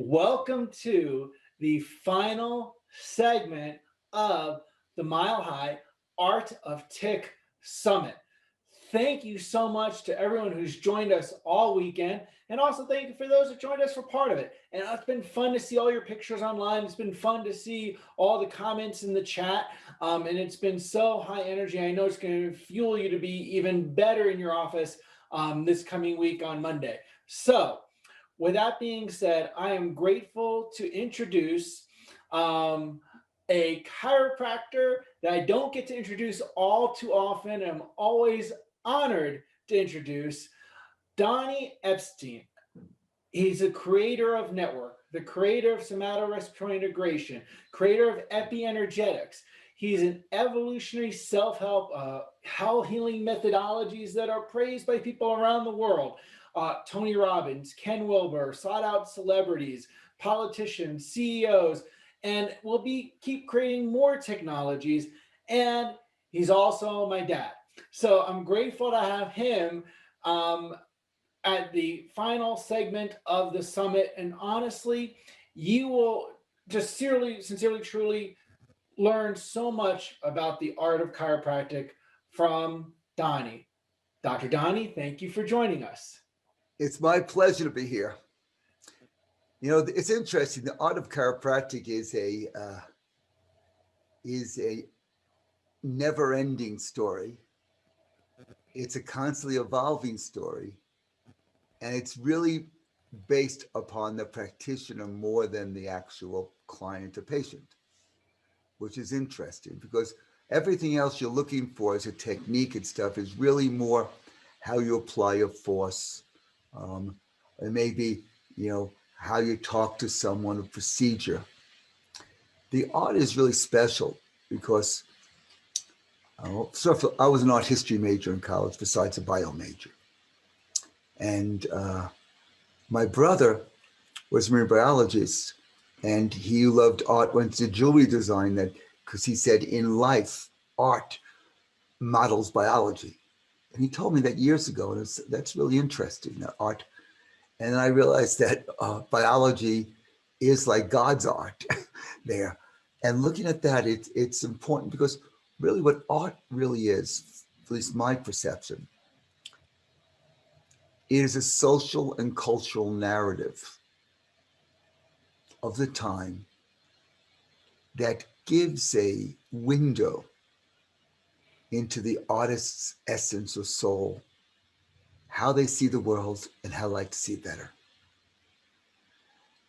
Welcome to the final segment of the Mile High Art of Tick Summit. Thank you so much to everyone who's joined us all weekend. And also thank you for those that joined us for part of it. And it's been fun to see all your pictures online. It's been fun to see all the comments in the chat. And it's been so high energy. I know it's going to fuel you to be even better in your office this coming week on Monday. So with that being said, I am grateful to introduce a chiropractor that I don't get to introduce all too often. I'm always honored to introduce Donny Epstein. He's the creator of Network, the creator of somato-respiratory integration, creator of EpiEnergetics. He's an evolutionary self-help, health healing methodologies that are praised by people around the world. Tony Robbins, Ken Wilber, sought out celebrities, politicians, CEOs, and we'll keep creating more technologies. And he's also my dad. So I'm grateful to have him at the final segment of the summit. And honestly, you will just sincerely, truly learn so much about the art of chiropractic from Donny. Dr. Donny, thank you for joining us. It's my pleasure to be here. You know, it's interesting. The art of chiropractic is a never-ending story. It's a constantly evolving story, and it's really based upon the practitioner more than the actual client or patient, which is interesting because everything else you're looking for as a technique and stuff is really more how you apply your force. And maybe, you know, how you talk to someone, a procedure. The art is really special because I was an art history major in college besides a bio major. And my brother was a marine biologist and he loved art, went to jewelry design because he said in life, art models biology. And he told me that years ago, and that's really interesting, that art. And I realized that biology is like God's art there. And looking at that, it's important because really what art really is, at least my perception, it is a social and cultural narrative of the time that gives a window into the artist's essence or soul, how they see the world and how they like to see it better.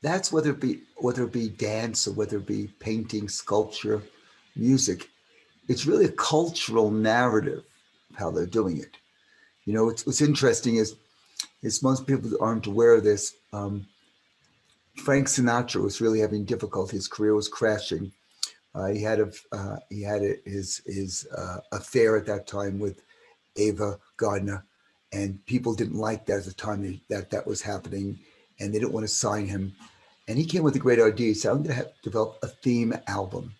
That's whether it be dance or whether it be painting, sculpture, music. It's really a cultural narrative of how they're doing it. You know, what's interesting is most people aren't aware of this. Frank Sinatra was really having difficulty. His career was crashing. He had his affair at that time with Ava Gardner, and people didn't like that at the time that was happening, and they didn't want to sign him. And he came with a great idea. He said, I'm going to develop a theme album.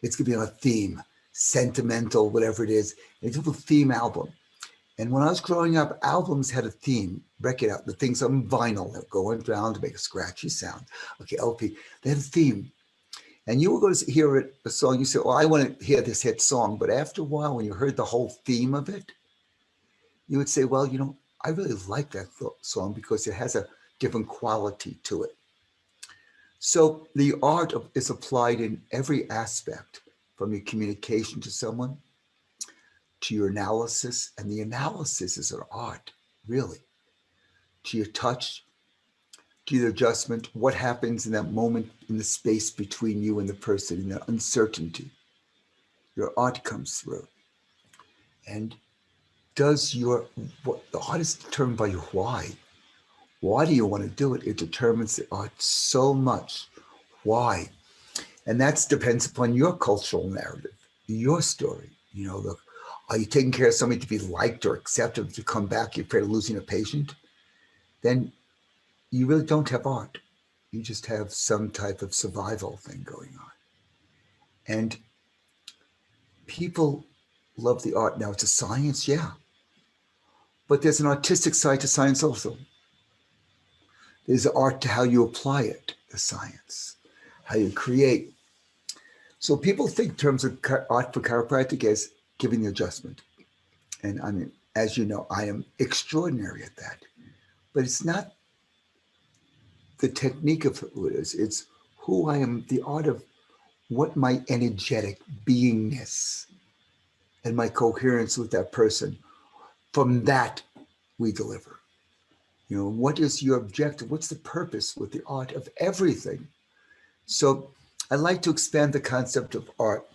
It's going to be on a theme, sentimental, whatever it is. And he developed a theme album. And when I was growing up, albums had a theme, record out, the things on vinyl that go around to make a scratchy sound. Okay, LP, they had a theme. And you were going to hear a song, you said, well, I want to hear this hit song. But after a while, when you heard the whole theme of it, you would say, well, you know, I really like that song because it has a different quality to it. So the art is applied in every aspect, from your communication to someone, to your analysis, and the analysis is an art, really, to your touch, to your adjustment, what happens in that moment in the space between you and the person, in the uncertainty. Your art comes through. And the art is determined by your why. Why do you want to do it? It determines the art so much. Why? And that depends upon your cultural narrative, your story. You know, look, are you taking care of somebody to be liked or accepted, to come back, you're afraid of losing a patient? Then you really don't have art. You just have some type of survival thing going on. And people love the art. Now, it's a science, yeah. But there's an artistic side to science also. There's art to how you apply it, the science, how you create. So people think in terms of art for chiropractic as giving the adjustment. And I mean, as you know, I am extraordinary at that. But it's not the technique of who it is. It's who I am, the art of what my energetic beingness and my coherence with that person. From that, we deliver. You know, what is your objective? What's the purpose with the art of everything? So I like to expand the concept of art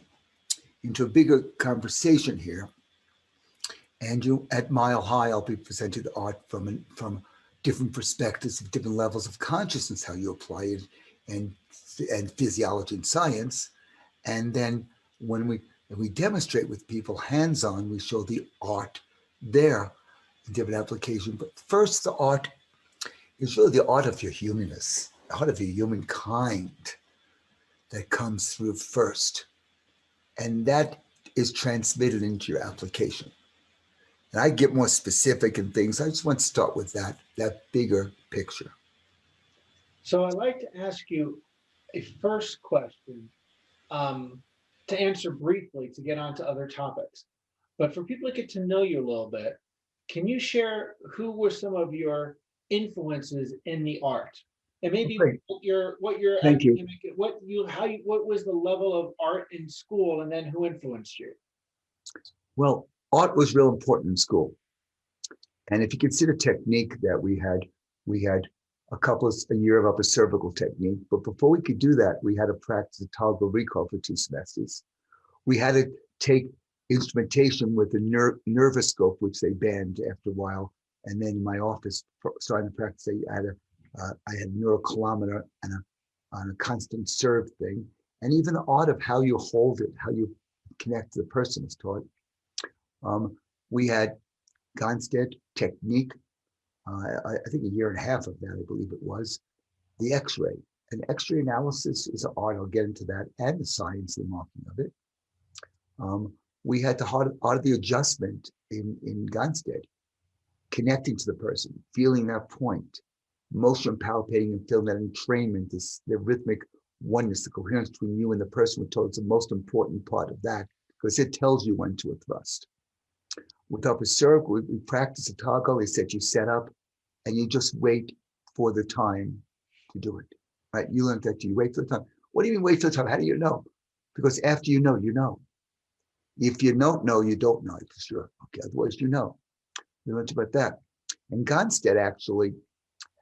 into a bigger conversation here. And you, at Mile High, I'll be presenting the art from different perspectives of different levels of consciousness, how you apply it, and physiology and science. And then when we demonstrate with people hands-on, we show the art there in different applications. But first, the art is really the art of your humanness, the art of your humankind that comes through first. And that is transmitted into your application. And I get more specific in things. I just want to start with that bigger picture. So I'd like to ask you a first question to answer briefly to get on to other topics. But for people to get to know you a little bit, can you share who were some of your influences in the art? And maybe Great. what your Thank you. academic, what was the level of art in school, and then who influenced you? Well, art was real important in school. And if you consider technique that we had a year of upper cervical technique. But before we could do that, we had to practice a toggle recall for 2 semesters. We had to take instrumentation with a nervoscope, which they banned after a while. And then in my office, starting to practice, I had a neurocolometer and a constant serve thing. And even the art of how you hold it, how you connect to the person is taught. We had Gonstead technique. I think a year and a half of that, I believe it was. The X-ray. And X-ray analysis is an art. I'll get into that, and the science, the marking of it. We had the art of the adjustment in Gonstead, connecting to the person, feeling that point, motion palpating and feeling that entrainment, the rhythmic oneness, the coherence between you and the person. We're told it's the most important part of that because it tells you when to a thrust. With upper cervical, we practice a toggle. They said you set up and you just wait for the time to do it, right? You learned that you wait for the time. What do you mean wait for the time? How do you know? Because after you know, you know. If you don't know, you don't know for sure. Okay, otherwise you know. We learned about that. And Gonstead actually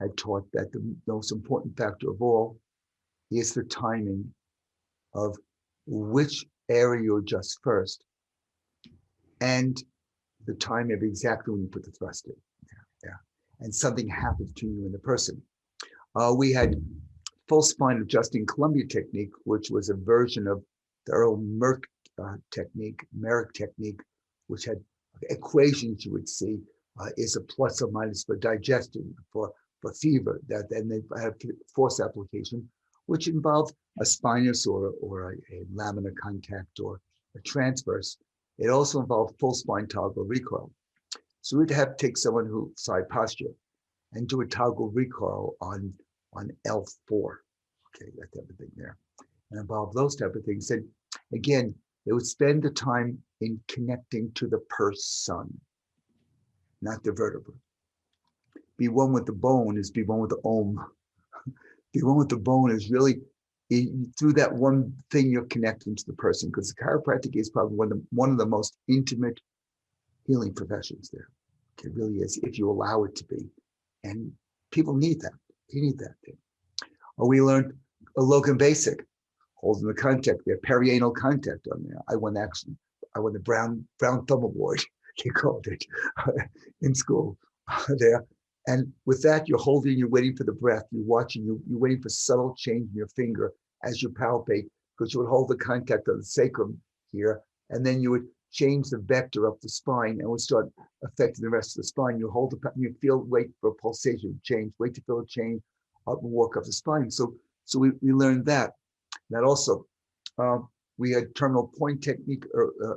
had taught that the most important factor of all is the timing of which area you adjust first and the time of exactly when you put the thrust in. Yeah. And something happens between you and the person. We had full spine adjusting Columbia technique, which was a version of the Earl Merck technique, which had equations you would see is a plus or minus for digestion, for fever. That then they had force application, which involved a spinous or a laminar contact or a transverse. It also involved full spine toggle recoil. So we'd have to take someone who side posture and do a toggle recoil on L4. Okay, that type of thing there. And involve those type of things. And again, they would spend the time in connecting to the person, not the vertebra. Be one with the bone is be one with the om. Be one with the bone is really through that one thing you're connecting to the person, because the chiropractic is probably one of the most intimate healing professions there. It really is, if you allow it to be. And people need that. You need that thing. We learned a Logan Basic, holding the contact there, perianal contact on there. I won the Brown Thumb Award, they called it, in school there. And with that, you're holding, you're waiting for the breath, you're watching, you're waiting for subtle change in your finger as you palpate, because you would hold the contact of the sacrum here, and then you would change the vector up the spine and would start affecting the rest of the spine. You hold you feel, wait for a pulsation change, wait to feel a change, up and walk up the spine. So we learned that. That also, we had terminal point technique,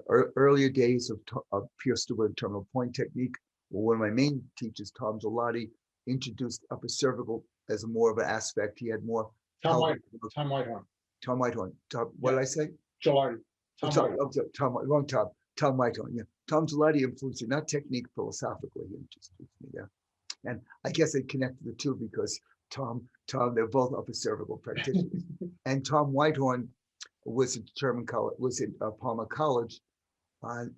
earlier days of Pierce Stewart terminal point technique. Well, one of my main teachers, Tom Gelati, introduced upper cervical as a more of an aspect. He had more Tom pelvic. Whitehorn. Tom Whitehorn. What did I say? Gilardi. Tom Whitehorn. Wrong Tom. Tom Whitehorn. Yeah. Tom Gilardi influenced me, not technique philosophically. He influenced me there. And I guess they connected the two because Tom, they're both upper cervical practitioners. And Tom Whitehorn was at Sherman College, was at Palmer College.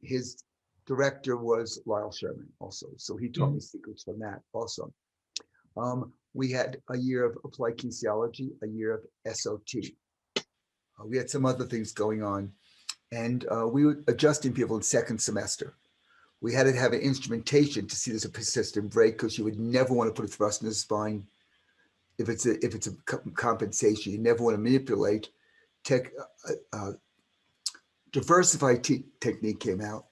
His director was Lyle Sherman also. So he taught me secrets from that also. We had a year of applied kinesiology, a year of SOT. We had some other things going on. And we were adjusting people in second semester. We had to have an instrumentation to see there's a persistent break because you would never want to put a thrust in the spine. If it's a compensation, you never want to manipulate. Diversified technique came out,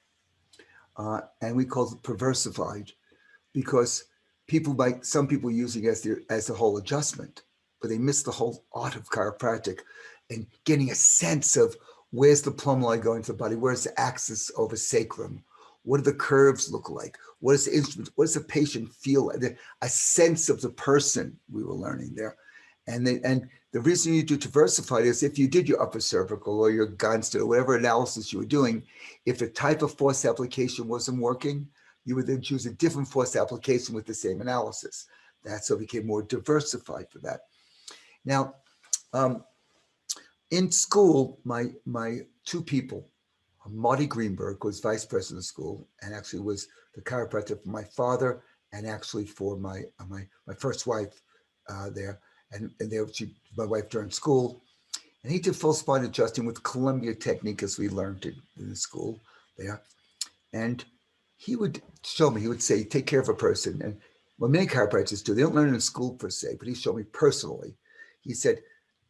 and we called it perversified because some people using it as the whole adjustment, but they miss the whole art of chiropractic and getting a sense of where's the plumb line going to the body, where's the axis over sacrum, what do the curves look like, what is the instrument, what does the patient feel like, a sense of the person we were learning there. And the reason you do diversified is if you did your upper cervical or your Gunstead or whatever analysis you were doing, if the type of force application wasn't working, you would then choose a different force application with the same analysis. That's how it became more diversified for that. Now, in school, my two people, Marty Greenberg was vice president of school and actually was the chiropractor for my father and actually for my first wife there. And my wife during school. And he did full spine adjusting with Columbia technique as we learned it in the school there. And he would show me, he would say, take care of a person. And what many chiropractors do, they don't learn it in school per se, but he showed me personally. He said,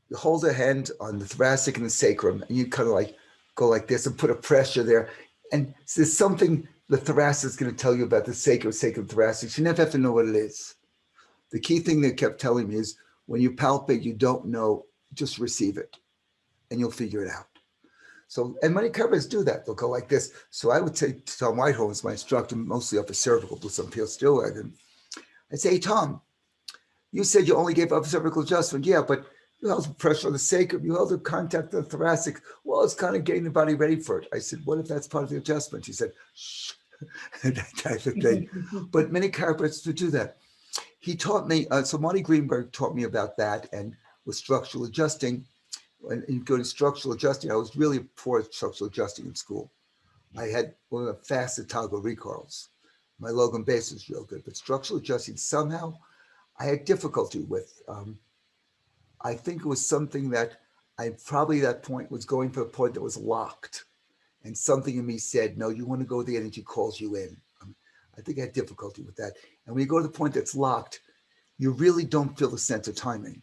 you hold a hand on the thoracic and the sacrum, and you kind of like go like this and put a pressure there. And there's something the thoracic is going to tell you about the sacrum thoracic. You never have to know what it is. The key thing they kept telling me is when you palpate, you don't know, just receive it and you'll figure it out. So, and many chiropractors do that. They'll go like this. So I would say to Tom Whitehorn, was my instructor, mostly upper cervical, but some people still like him. I'd say, hey, Tom, you said you only gave upper cervical adjustment. Yeah, but you held the pressure on the sacrum. You held the contact on the thoracic. Well, it's kind of getting the body ready for it. I said, what if that's part of the adjustment? He said, shh, that type of thing. But many chiropractors would do that. He taught me, so Marty Greenberg taught me about that and with structural adjusting. And you go to structural adjusting, I was really poor at structural adjusting in school. I had one of the fastest toggle recoils. My Logan base was real good, but structural adjusting somehow I had difficulty with. I think it was something that I probably at that point was going for a point that was locked. And something in me said, no, you want to go, the energy calls you in. I think I had difficulty with that. And when you go to the point that's locked, you really don't feel the sense of timing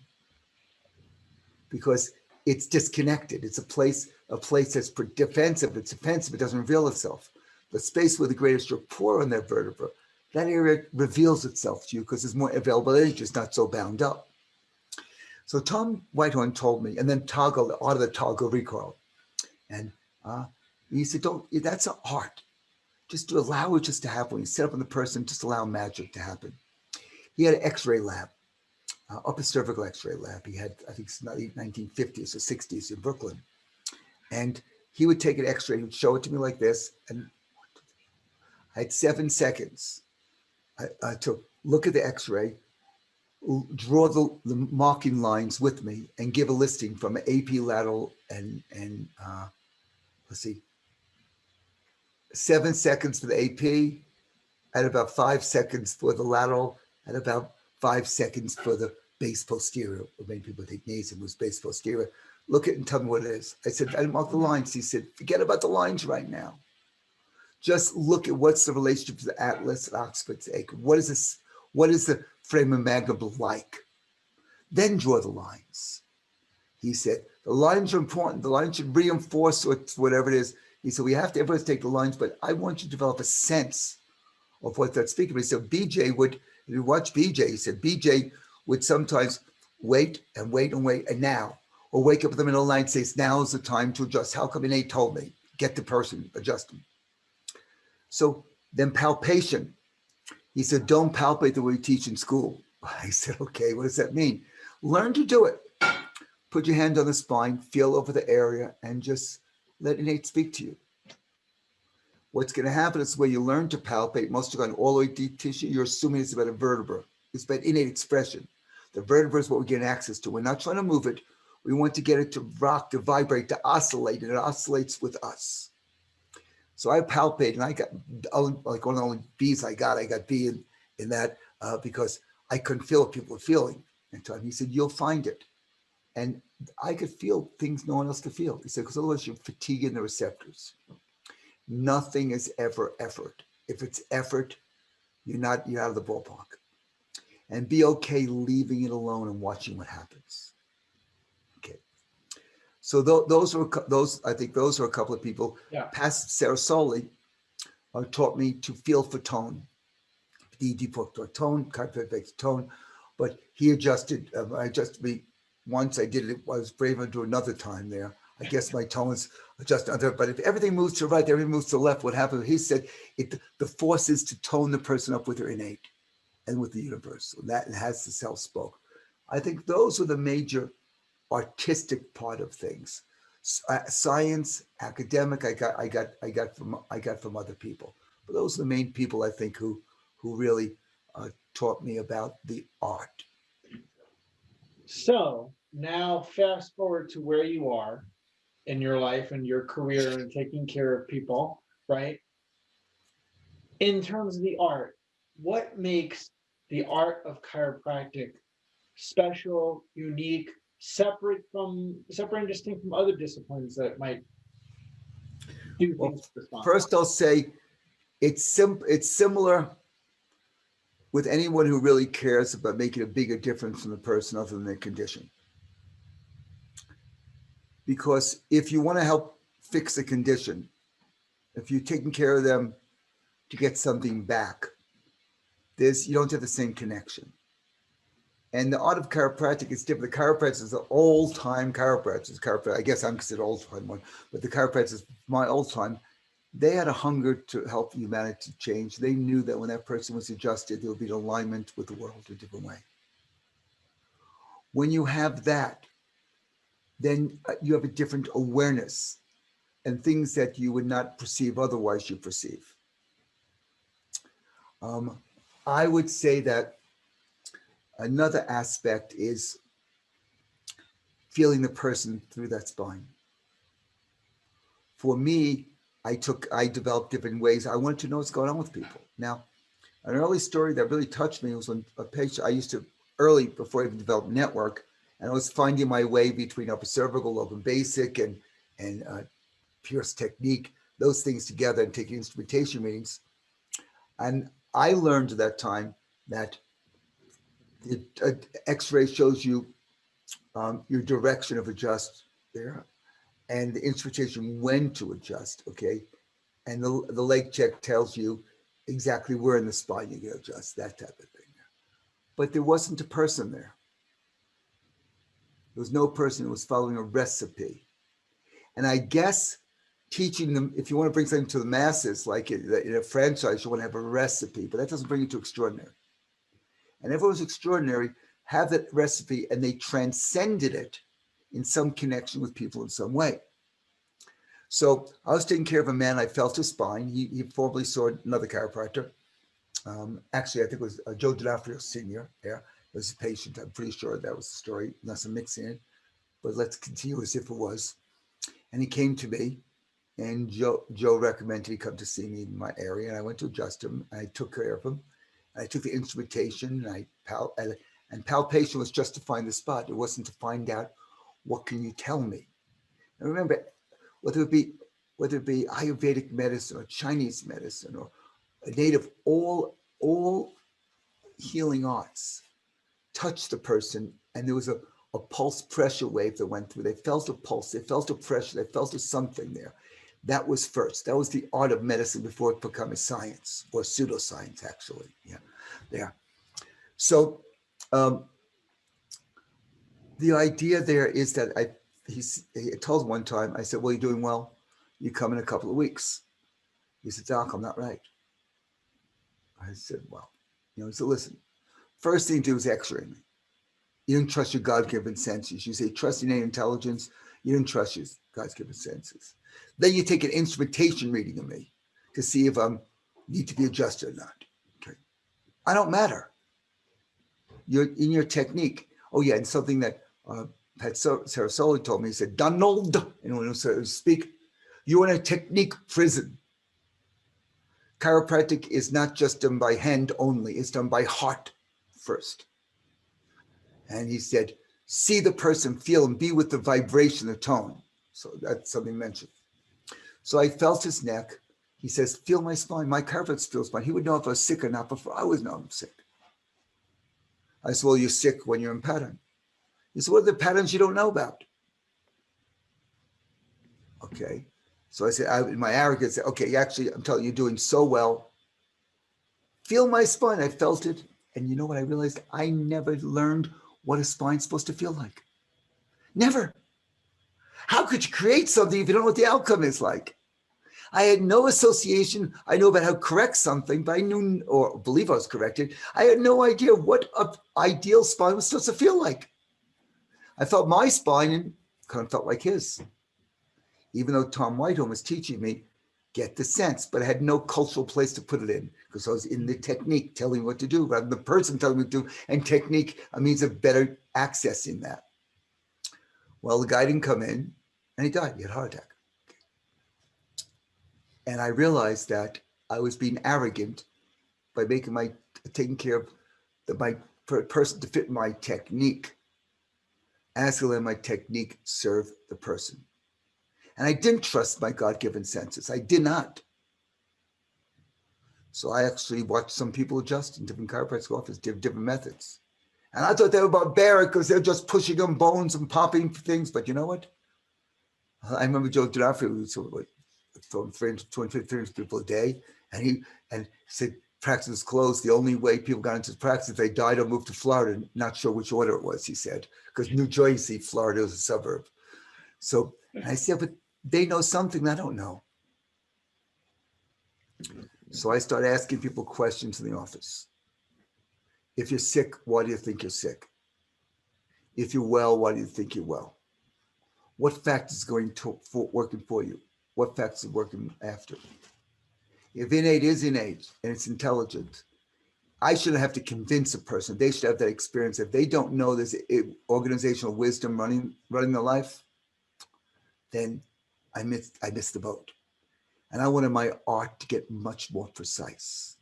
because it's disconnected. It's a place that's defensive. It's offensive. It doesn't reveal itself. The space where the greatest rapport on that vertebra, that area reveals itself to you because there's more available energy. It's not so bound up. So Tom Whitehorn told me, and then toggle, the art of the toggle recoil. And he said, that's an art. Just to allow it just to happen. When you set up on the person, just allow magic to happen. He had an x-ray lab, upper cervical x-ray lab. He had, I think, 1950s or 60s in Brooklyn. And he would take an x-ray, he would show it to me like this. And I had 7 seconds to look at the x-ray, draw the marking lines with me and give a listing from an AP lateral and let's see, 7 seconds for the AP, at about 5 seconds for the lateral, at about 5 seconds for the base posterior. Or many people think nasum was base posterior. Look at it and tell me what it is. I said, I didn't mark the lines. He said, forget about the lines right now. Just look at what's the relationship to the atlas and occipit's acre. What is this? What is the frame of magnum like? Then draw the lines. He said, the lines are important. The lines should reinforce whatever it is. He said, everyone's take the lines, but I want you to develop a sense of what that's speaking. He said, BJ would, if you watch BJ, he said, BJ would sometimes wait and wait and wait, and now, or wake up in the middle of the night and say, now is the time to adjust. How come Nate told me? Get the person, adjust them. So then palpation. He said, don't palpate the way we teach in school. I said, okay, what does that mean? Learn to do it. Put your hand on the spine, feel over the area, and just let innate speak to you. What's going to happen is when you learn to palpate, most of going all the way deep tissue, you're assuming it's about a vertebra. It's about innate expression. The vertebra is what we're getting access to. We're not trying to move it. We want to get it to rock, to vibrate, to oscillate, and it oscillates with us. So I palpate, and I got like one of the only B's I got B in that because I couldn't feel what people were feeling. And he said, you'll find it. And I could feel things no one else could feel. He said, because otherwise you're fatiguing the receptors. Nothing is ever effort. If it's effort, you're out of the ballpark. And be okay leaving it alone and watching what happens. Okay. So I think those are a couple of people. Yeah. Past Sarasoli taught me to feel for tone. Deep tone, chiropractic tone, but he adjusted. I adjusted me once. I did it. I was brave enough to do another time there. I guess my tones adjust under. But if everything moves to the right, everything moves to the left. What happens? He said the force is to tone the person up with their innate and with the universe. And that has the self spoke. I think those are the major artistic part of things. Science, academic, I got from other people. But those are the main people I think who really taught me about the art. So now fast forward to where you are in your life and your career and taking care of people, right? In terms of the art, what makes the art of chiropractic special, unique, separate and distinct from other disciplines that might do Well, things for fun? first I'll say it's similar with anyone who really cares about making a bigger difference in the person other than their condition. Because if you want to help fix a condition, if you're taking care of them to get something back, you don't have the same connection. And the art of chiropractic is different. The chiropractors are old-time chiropractors. I guess I'm considered old-time one, but the chiropractors, my old time, they had a hunger to help humanity change. They knew that when that person was adjusted, there would be an alignment with the world a different way. When you have that, then you have a different awareness, and things that you would not perceive otherwise you perceive. I would say that another aspect is feeling the person through that spine. For me, I developed different ways. I wanted to know what's going on with people. Now, an early story that really touched me was when a patient I used to before I even developed network, and I was finding my way between upper cervical, open basic, and Pierce technique, those things together, and taking instrumentation readings. And I learned at that time that the X-ray shows you your direction of adjust there, and the instrumentation when to adjust, okay? And the leg check tells you exactly where in the spine you can adjust, that type of thing. But there wasn't a person there. There was no person who was following a recipe. And I guess teaching them, if you want to bring something to the masses, like in a franchise, you want to have a recipe, but that doesn't bring you to extraordinary. And everyone's extraordinary, have that recipe, and they transcended it in some connection with people in some way. So I was taking care of a man. I felt his spine. He formerly saw another chiropractor. Actually, I think it was Joe D'Onofrio Sr. Yeah, it was a patient. I'm pretty sure that was the story, unless I'm mixing it. But let's continue as if it was. And he came to me, and Joe recommended he come to see me in my area, and I went to adjust him. And I took care of him. And I took the instrumentation, and palpation was just to find the spot. It wasn't to find out what can you tell me. And remember, whether it be Ayurvedic medicine or Chinese medicine or a native, all healing arts touched the person, and there was a pulse pressure wave that went through. They felt a pulse, they felt a pressure, they felt a something there. That was first. That was the art of medicine before it became a science, or pseudoscience, actually. Yeah, there. So the idea there is that he told him one time, I said, well, you're doing well. You come in a couple of weeks. He said, Doc, I'm not right. I said, well, he said, listen, First thing to do is x-ray me. You don't trust your God-given senses. You say, trust innate intelligence. You don't trust your God-given senses. Then you take an instrumentation reading of me to see if I need to be adjusted or not. Okay. I don't matter. You're in your technique. Oh yeah, and something that Pat Sarasoli told me, he said, Donald, and when he speak, you're in a technique prison. Chiropractic is not just done by hand only, it's done by heart first. And he said, see the person, feel and be with the vibration, the tone. So that's something mentioned. So I felt his neck. He says, feel my spine. My chiropractor feels spine. He would know if I was sick or not before I was know I'm sick. I said, well, you're sick when you're in pattern. He said, what are the patterns you don't know about? Okay. So I said, in my arrogance, okay, actually, I'm telling you, you're doing so well. Feel my spine. I felt it. And you know what I realized? I never learned what a spine's supposed to feel like. Never. How could you create something if you don't know what the outcome is like? I had no association. I know about how to correct something, but I knew or believe I was corrected. I had no idea what an ideal spine was supposed to feel like. I felt my spine and kind of felt like his. Even though Tom Whiteholm was teaching me, get the sense, but I had no cultural place to put it in because I was in the technique telling me what to do rather than the person telling me what to do. And technique, a means of better accessing that. Well, the guy didn't come in and he died. He had a heart attack. And I realized that I was being arrogant by taking care of my person to fit my technique. Asking to let my technique serve the person. And I didn't trust my God-given senses. I did not. So I actually watched some people adjust in different chiropractic offices, different methods. And I thought they were barbaric because they're just pushing on bones and popping things. But you know what? I remember Joe D'Onofrio was throwing 300 people a day. And he said, practice is closed. The only way people got into practice, if they died or moved to Florida, not sure which order it was, he said, because New Jersey, Florida was a suburb. So I said, but they know something I don't know. So I started asking people questions in the office. If you're sick, why do you think you're sick? If you're well, why do you think you're well? What factors are working for you? What factors are working after? If innate is innate and it's intelligent, I shouldn't have to convince a person. They should have that experience. If they don't know there's organizational wisdom running their life, then I missed the boat. And I wanted my art to get much more precise.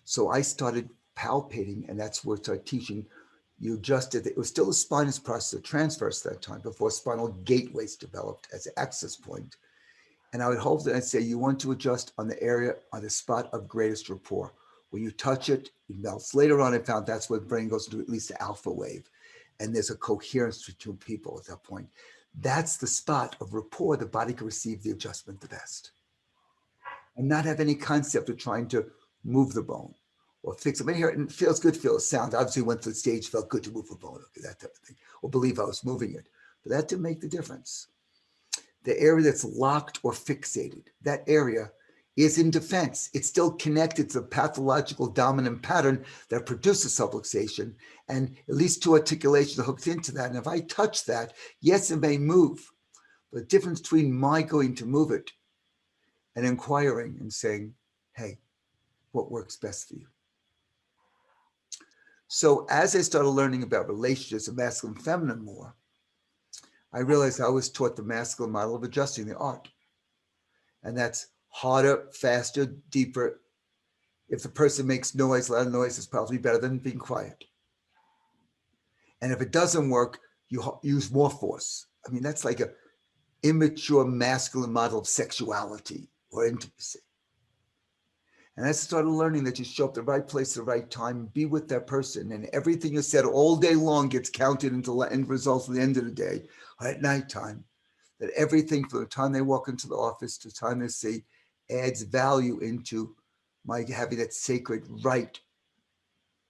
So I started palpating, and that's where I started teaching. You adjusted, it was still a spinous process of transverse that time before spinal gateways developed as an access point. And I would hold it and say, you want to adjust on the area, on the spot of greatest rapport. When you touch it, it melts. Later on, I found that's where the brain goes into at least the alpha wave. And there's a coherence between people at that point. That's the spot of rapport the body can receive the adjustment the best. And not have any concept of trying to move the bone or fix it. I hear it and it feels good, feels sound. Obviously went to the stage, felt good to move the bone, okay, that type of thing, or believe I was moving it. But that didn't make the difference. The area that's locked or fixated, that area is in defense. It's still connected to the pathological dominant pattern that produces subluxation, and at least two articulations are hooked into that. And if I touch that, yes, it may move, but the difference between my going to move it and inquiring and saying, hey, what works best for you? So as I started learning about relationships of masculine and feminine more, I realized I was taught the masculine model of adjusting the art. And that's harder, faster, deeper. If the person makes noise, loud noise is probably better than being quiet. And if it doesn't work, you use more force. I mean, that's like an immature masculine model of sexuality or intimacy. And I started learning that you show up at the right place at the right time and be with that person. And everything you said all day long gets counted into end results at the end of the day or at nighttime. That everything from the time they walk into the office to the time they see adds value into my having that sacred right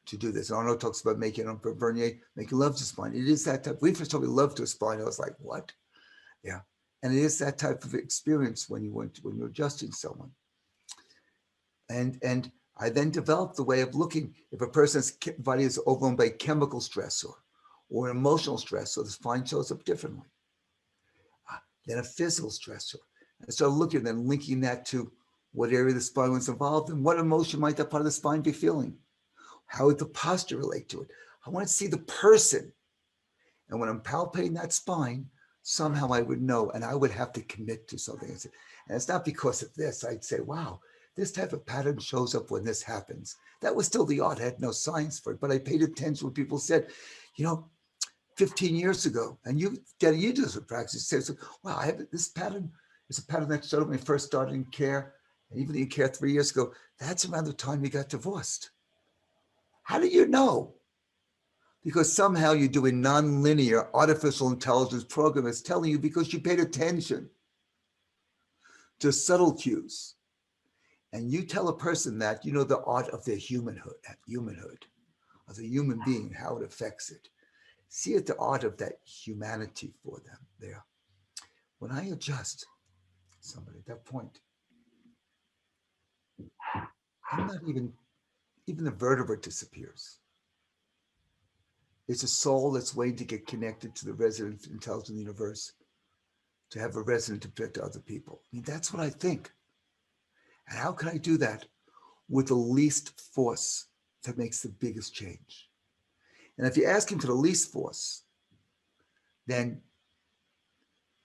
to do this. Arnold talks about making love to spine. It is that type. We first told me love to a spine. I was like, what? Yeah. And it is that type of experience when you're adjusting someone. And I then developed the way of looking. If a person's body is overwhelmed by chemical stress or emotional stress, so the spine shows up differently. Then a physical stressor. I started looking and then linking that to what area of the spine was involved and what emotion might that part of the spine be feeling. How would the posture relate to it? I want to see the person. And when I'm palpating that spine, somehow I would know, and I would have to commit to something. And it's not because of this. I'd say, wow, this type of pattern shows up when this happens. That was still the art. I had no science for it, but I paid attention when people said, 15 years ago, and you do this with practice. You say, wow, I have this pattern. It's a pattern that showed up when I first started in care, and even in care 3 years ago. That's around the time you got divorced. How do you know? Because somehow you're doing nonlinear artificial intelligence program that's telling you because you paid attention to subtle cues. And you tell a person that, the art of their humanhood, of the human being, how it affects it. See it, the art of that humanity for them there. When I adjust somebody at that point, I'm not even the vertebra disappears. It's a soul that's waiting to get connected to the resident intelligent universe, to have a resonant effect to other people. I mean, that's what I think. And how can I do that with the least force that makes the biggest change? And if you're asking for the least force, then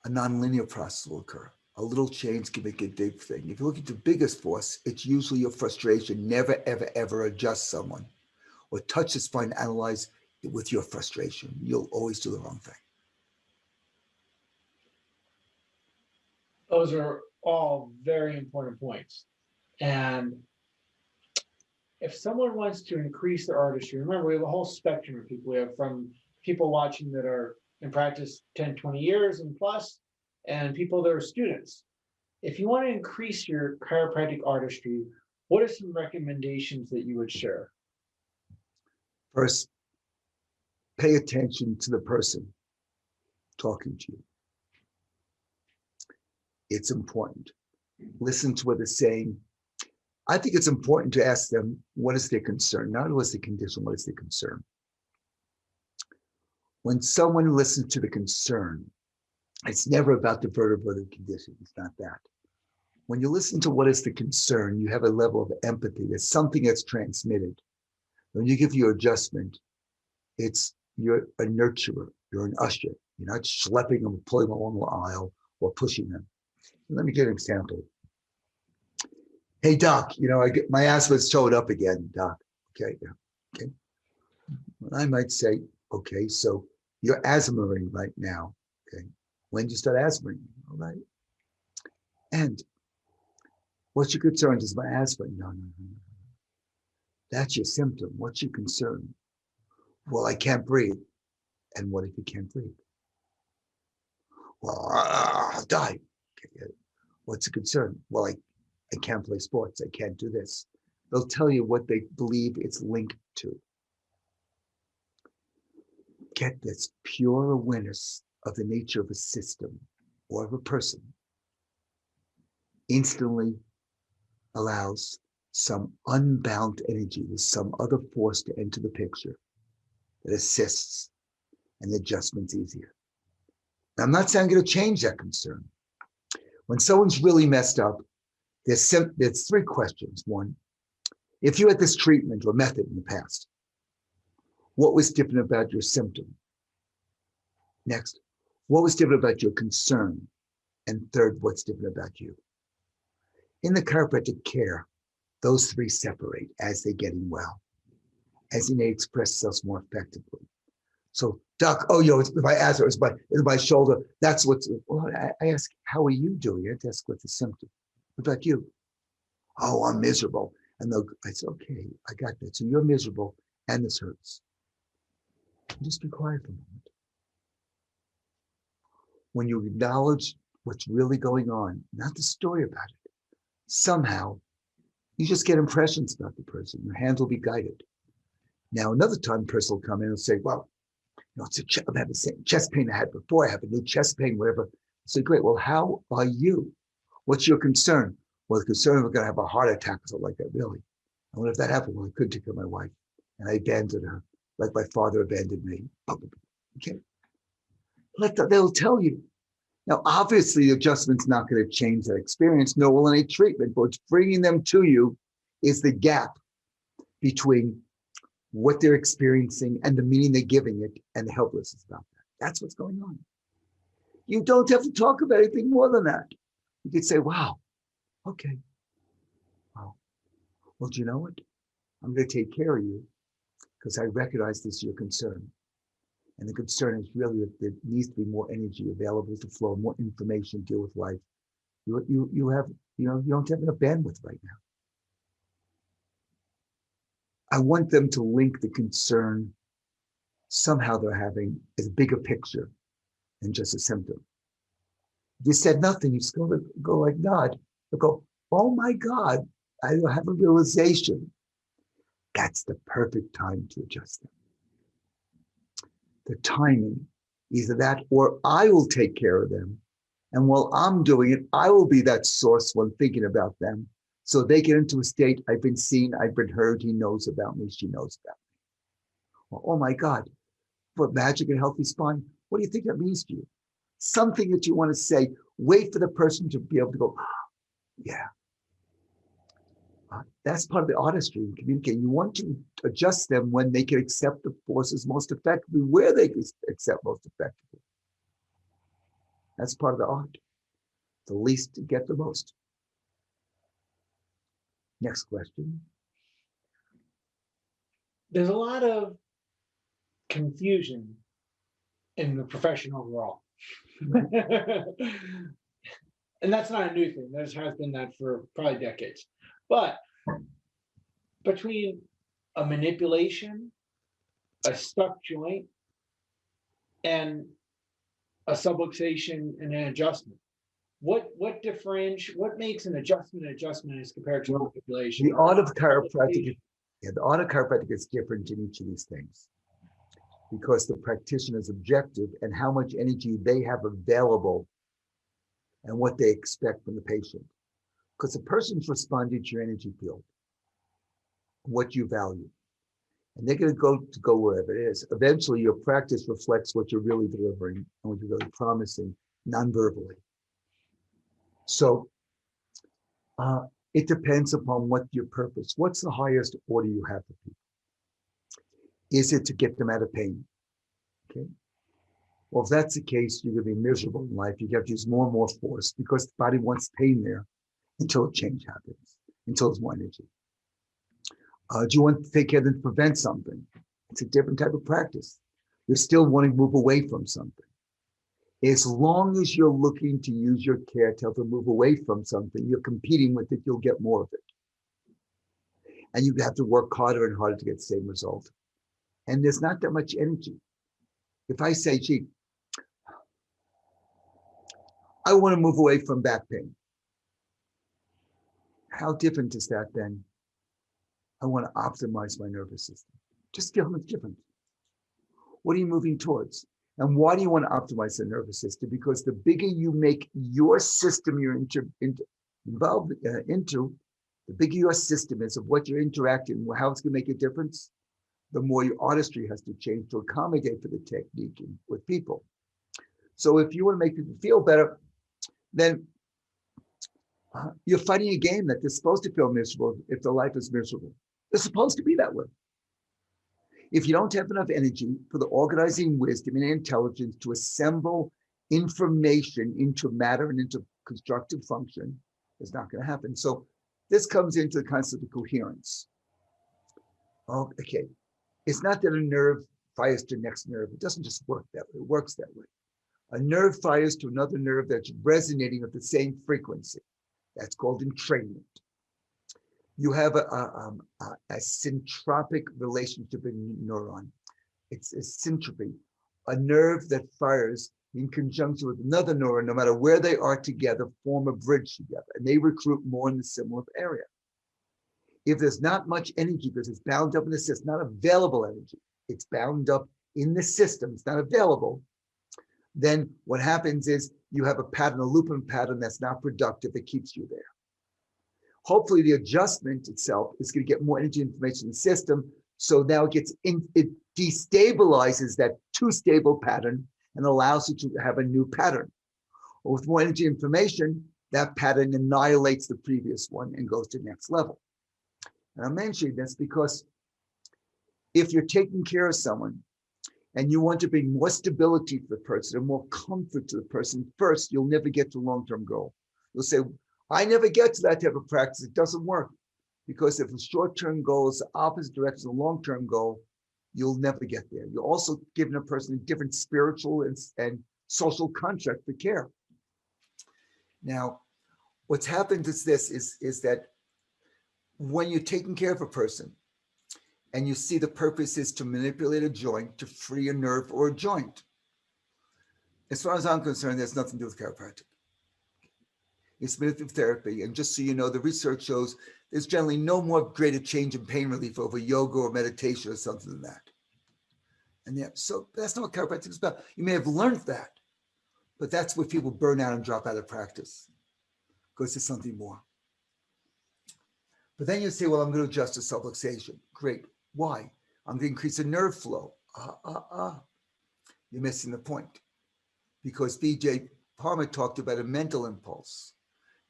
a nonlinear process will occur. A little change can make a big thing. If you look at the biggest force, it's usually your frustration. Never, ever, ever adjust someone or touch the spine, analyze it with your frustration. You'll always do the wrong thing. Those are all very important points. And if someone wants to increase their artistry, remember, we have a whole spectrum of people. We have from people watching that are in practice 10, 20 years and plus, and people that are students. If you want to increase your chiropractic artistry, what are some recommendations that you would share? First, pay attention to the person talking to you. It's important. Listen to what they're saying. I think it's important to ask them, what is their concern? Not what's the condition, what is their concern? When someone listens to the concern, it's never about the vertebra or the condition. It's not that. When you listen to what is the concern, you have a level of empathy. There's something that's transmitted. When you give your adjustment, you're a nurturer, you're an usher. You're not schlepping them, pulling them along the aisle, or pushing them. Let me give an example. Hey, doc, my asthma showed up again, doc. Okay, yeah, okay. I might say, okay, so you're asthmaing right now. Okay, when did you start asthmaing? All right. And what's your concern? Is my asthma? No. That's your symptom. What's your concern? Well, I can't breathe. And what if you can't breathe? Well, I'll die. Okay. What's the concern? Well, I can't play sports. I can't do this. They'll tell you what they believe it's linked to. Get this pure awareness of the nature of a system or of a person instantly allows some unbound energy with some other force to enter the picture that assists, and the adjustment's easier. Now, I'm not saying I'm going to change that concern. When someone's really messed up, there's three questions. One, if you had this treatment or method in the past, what was different about your symptom? Next, what was different about your concern? And third, what's different about you? In the chiropractic care, those three separate as they're getting well, as they may express themselves more effectively. So, doc, it's my asthma, it's my shoulder. That's what's, well, I ask, how are you doing? I ask, what's the symptom? What about you? Oh, I'm miserable. And I said, okay, I got that. So you're miserable and this hurts. Just be quiet for a moment. When you acknowledge what's really going on, not the story about it, somehow you just get impressions about the person. Your hands will be guided. Now, another time, person will come in and say, well, I'm having the same chest pain I had before. I have a new chest pain, whatever. I say, great. Well, how are you? What's your concern? Well, the concern we're going to have a heart attack or something like that, really. And what if that happened? Well, I couldn't take care of my wife, and I abandoned her, like my father abandoned me. Okay, they'll tell you. Now, obviously, the adjustment's not going to change that experience, nor will any treatment. But what's bringing them to you is the gap between what they're experiencing and the meaning they're giving it and the helplessness about that. That's what's going on. You don't have to talk about anything more than that. You could say, wow, okay. Wow. Well, do you know what? I'm going to take care of you because I recognize this is your concern. And the concern is really that there needs to be more energy available to flow, more information to deal with life. You have, you don't have enough bandwidth right now. I want them to link the concern somehow they're having as a bigger picture than just a symptom. You said nothing, you still go like God. You go, oh my God, I have a realization. That's the perfect time to adjust them. The timing, either that or I will take care of them. And while I'm doing it, I will be that source when thinking about them. So they get into a state, I've been seen, I've been heard, he knows about me, she knows about me. Well, oh my God, for magic and healthy spine, what do you think that means to you? Something that you want to say, wait for the person to be able to go, yeah. That's part of the artistry in communicating. You want to adjust them when they can accept the forces most effectively, where they can accept most effectively. That's part of the art. The least to get the most. Next question. There's a lot of confusion in the professional world. And that's not a new thing. There has been that for probably decades. But between a manipulation, a stuck joint, and a subluxation and an adjustment, what makes an adjustment as compared to manipulation? The art of chiropractic, the art of chiropractic is different in each of these things because the practitioner's objective and how much energy they have available and what they expect from the patient. Because the person's responding to your energy field, what you value. And they're going to go wherever it is. Eventually, your practice reflects what you're really delivering and what you're really promising non-verbally. So it depends upon what your purpose. What's the highest order you have for people? Is it to get them out of pain? Okay. Well, if that's the case, you're going to be miserable in life. You have to use more and more force because the body wants pain there until a change happens, until there's more energy. Do you want to take care of them to prevent something? It's a different type of practice. You're still wanting to move away from something. As long as you're looking to use your care to help them move away from something, you're competing with it, you'll get more of it. And you have to work harder and harder to get the same result. And there's not that much energy. If I say, gee, I want to move away from back pain. How different is that then? I want to optimize my nervous system. Just feel how much different. What are you moving towards? And why do you want to optimize the nervous system? Because the bigger you make your system you're involved into, the bigger your system is of what you're interacting, how it's going to make a difference, the more your artistry has to change to accommodate for the technique with people. So if you want to make people feel better, then you're fighting a game that they're supposed to feel miserable if their life is miserable. They're supposed to be that way. If you don't have enough energy for the organizing wisdom and intelligence to assemble information into matter and into constructive function, it's not going to happen. So this comes into the concept of coherence. Oh, okay. It's not that a nerve fires to the next nerve. It doesn't just work that way. It works that way. A nerve fires to another nerve that's resonating at the same frequency. That's called entrainment. You have a syntropic relationship in neuron. It's a syntropy, a nerve that fires in conjunction with another neuron, no matter where they are together, form a bridge together, and they recruit more in the similar area. If there's not much energy because it's bound up in the system, not available energy, it's bound up in the system, it's not available, then what happens is you have a pattern, a looping pattern that's not productive, that keeps you there. Hopefully the adjustment itself is going to get more energy information in the system. So now it destabilizes that too stable pattern and allows it to have a new pattern. Or with more energy information, that pattern annihilates the previous one and goes to the next level. And I'm mentioning this because if you're taking care of someone and you want to bring more stability to the person and more comfort to the person first, you'll never get to a long-term goal. You'll say, I never get to that type of practice. It doesn't work. Because if the short-term goal is the opposite direction of the long-term goal, you'll never get there. You're also giving a person a different spiritual and social contract for care. Now, what's happened is that when you're taking care of a person and you see the purpose is to manipulate a joint to free a nerve or a joint, as far as I'm concerned, there's nothing to do with chiropractic. It's manipulative therapy. And just so you know, the research shows there's generally no more greater change in pain relief over yoga or meditation or something than that. And yeah, so that's not what chiropractic is about. You may have learned that, but that's where people burn out and drop out of practice because there's something more. But then you say, well, I'm going to adjust the subluxation. Great. Why? I'm going to increase the nerve flow. You're missing the point. Because B.J. Palmer talked about a mental impulse.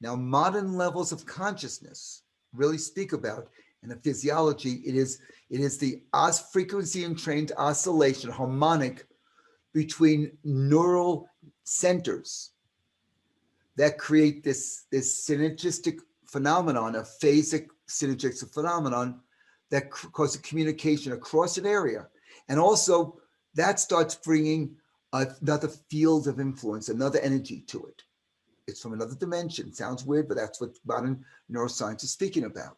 Now, modern levels of consciousness really speak about, in the physiology, it is the frequency entrained oscillation, harmonic, between neural centers that create this synergistic phenomenon, a phasic synergistic phenomenon that causes communication across an area. And also that starts bringing another field of influence, another energy to it. It's from another dimension. Sounds weird, but that's what modern neuroscience is speaking about.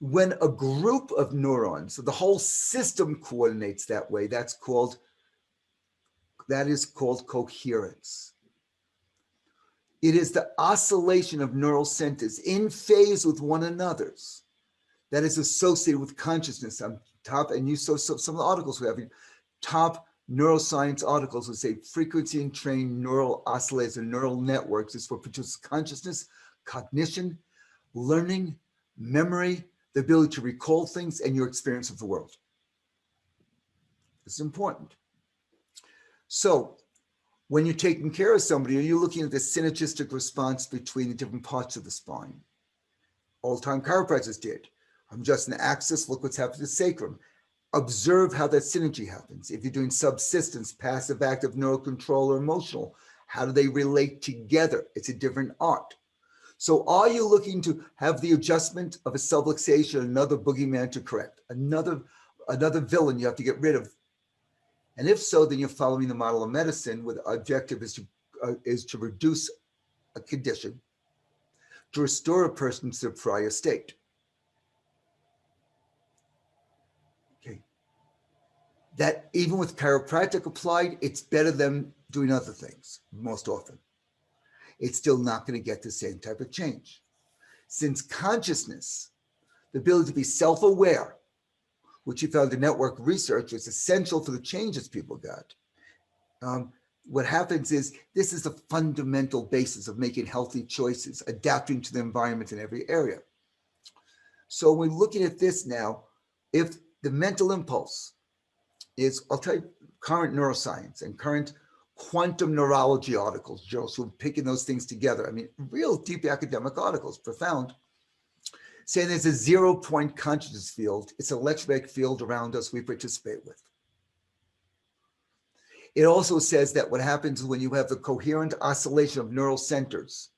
When a group of neurons, so the whole system coordinates that way, that is called coherence. It is the oscillation of neural centers in phase with one another's that is associated with consciousness. On top, and you saw some of the articles we have, top neuroscience articles would say frequency entrained neural oscillators and neural networks is what produces consciousness, cognition, learning, memory, the ability to recall things, and your experience of the world. This is important. So when you're taking care of somebody, are you looking at the synergistic response between the different parts of the spine? Old-time chiropractors did. I'm just an axis, look what's happening to the sacrum. Observe how that synergy happens. If you're doing subsistence, passive, active, neural control, or emotional, how do they relate together? It's a different art. So are you looking to have the adjustment of a subluxation, another boogeyman to correct, another villain you have to get rid of? And if so, then you're following the model of medicine where the objective is to reduce a condition, to restore a person to their prior state. Okay. That even with chiropractic applied, it's better than doing other things most often. It's still not going to get the same type of change. Since consciousness, the ability to be self-aware, which you found in network research is essential for the changes people got. What happens is this is the fundamental basis of making healthy choices, adapting to the environment in every area. So when we're looking at this now, if the mental impulse is, I'll tell you, current neuroscience and current quantum neurology articles, Joe, so we're picking those things together. I mean, real deep academic articles, profound, saying there's a 0-point consciousness field. It's an electromagnetic field around us we participate with. It also says that what happens when you have the coherent oscillation of neural centers,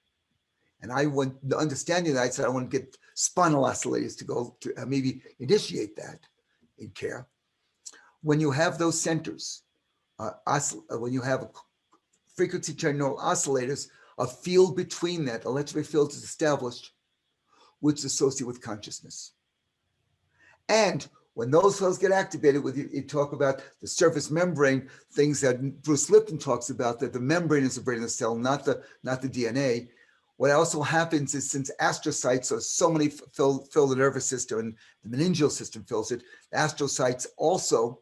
and I want the understanding that I said I want to get spinal oscillators to go to maybe initiate that in care. When you have those centers, when you have a frequency trained neural oscillators, a field between that electric field is established, which is associated with consciousness. And when those cells get activated, you talk about the surface membrane, things that Bruce Lipton talks about, that the membrane is the brain of the cell, not the DNA. What also happens is since astrocytes are so many fill the nervous system and the meningeal system fills it, the astrocytes also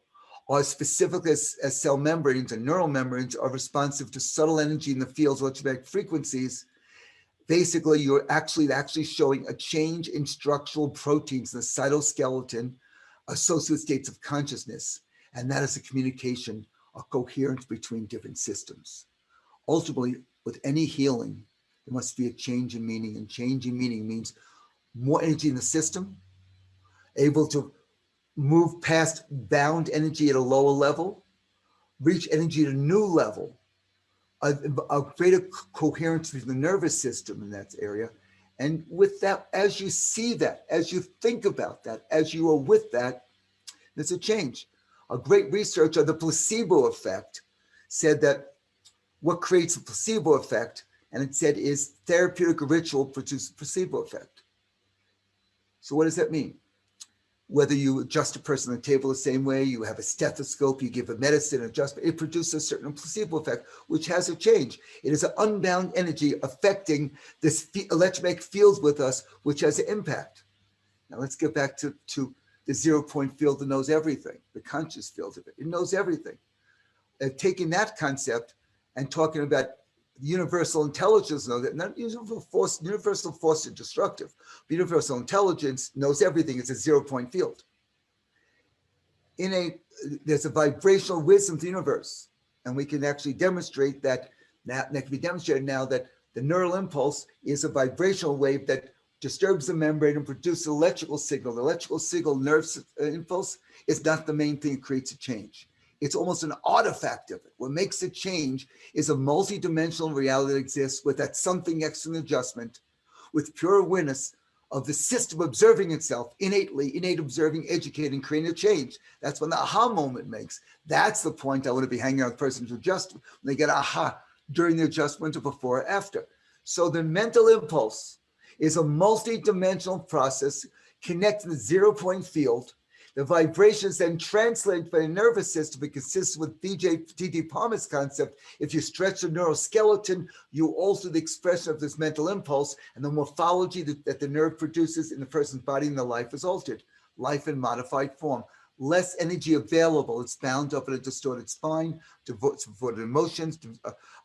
are specifically as cell membranes and neural membranes are responsive to subtle energy in the fields of electromagnetic frequencies, Basically, you're actually showing a change in structural proteins in the cytoskeleton associated with states of consciousness. And that is a communication, a coherence between different systems. Ultimately, with any healing, there must be a change in meaning. And change in meaning means more energy in the system, able to move past bound energy at a lower level, reach energy at a new level, a greater coherence between the nervous system in that area. And with that, as you see that, as you think about that, as you are with that, there's a change. A great research on the placebo effect said that what creates a placebo effect, and it said is therapeutic ritual produces placebo effect. So what does that mean? Whether you adjust a person on the table the same way, you have a stethoscope, you give a medicine adjustment, it produces a certain placebo effect, which has a change. It is an unbound energy affecting this electromagnetic field with us, which has an impact. Now let's get back to the 0-point field that knows everything, the conscious field of it. It knows everything. Taking that concept and talking about universal intelligence, know that not universal force is destructive, but universal intelligence knows everything. It's a 0-point field. There's a vibrational wisdom of the universe, and we can actually demonstrate that. That can be demonstrated now that the neural impulse is a vibrational wave that disturbs the membrane and produces an electrical signal. The electrical signal, nerve impulse, is not the main thing that creates a change. It's almost an artifact of it. What makes it change is a multidimensional reality that exists with that something extra adjustment, with pure awareness of the system observing itself innate observing, educating, creating a change. That's when the aha moment makes. That's the point I want to be hanging out with persons who adjust when they get aha during the adjustment or before or after. So the mental impulse is a multi-dimensional process connecting the 0-point field. The vibrations then translate by the nervous system. It consists with D.D. Palmer's concept. If you stretch the neural skeleton, you alter the expression of this mental impulse, and the morphology that the nerve produces in the person's body and the life is altered. Life in modified form. Less energy available. It's bound up in a distorted spine, distorted emotions,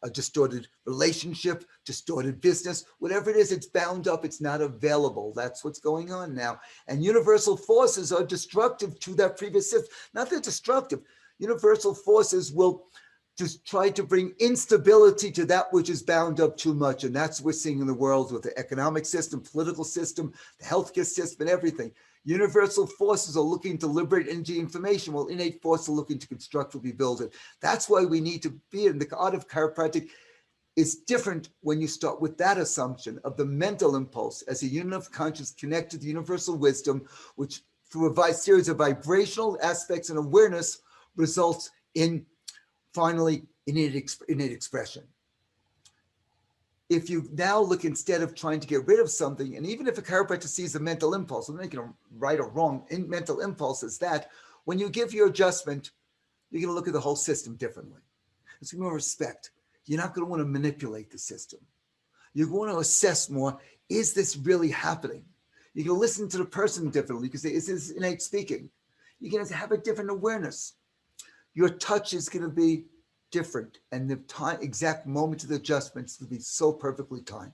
a distorted relationship, distorted business, whatever it is, it's bound up, it's not available. That's what's going on now. And universal forces are destructive to that previous system. Not that destructive. Universal forces will just try to bring instability to that which is bound up too much. And that's what we're seeing in the world with the economic system, political system, the healthcare system, and everything. Universal forces are looking to liberate energy information, while innate forces are looking to construct what we build it. That's why we need to be in the art of chiropractic. Is different when you start with that assumption of the mental impulse as a unit of consciousness connected to universal wisdom, which through a series of vibrational aspects and awareness results in finally innate expression. If you now look, instead of trying to get rid of something, and even if a chiropractor sees a mental impulse, I'm making a right or wrong, mental impulse is that when you give your adjustment, you're going to look at the whole system differently. It's going to be more respect. You're not going to want to manipulate the system. You're going to assess more, is this really happening? You're going to listen to the person differently because is this innate speaking? You're going to have a different awareness. Your touch is going to be different, and the exact moment of the adjustments will be so perfectly timed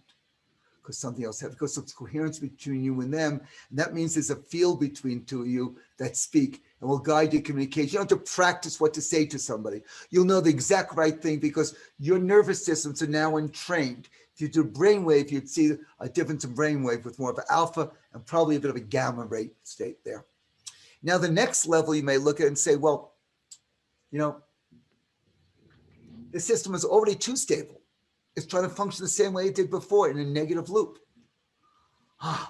because something else happens, because there's coherence between you and them. And that means there's a field between two of you that speak and will guide your communication. You don't have to practice what to say to somebody. You'll know the exact right thing because your nervous systems are now entrained. If you do brainwave, you'd see a difference in brainwave with more of an alpha and probably a bit of a gamma rate state there. Now, the next level you may look at and say, well, the system is already too stable. It's trying to function the same way it did before in a negative loop. I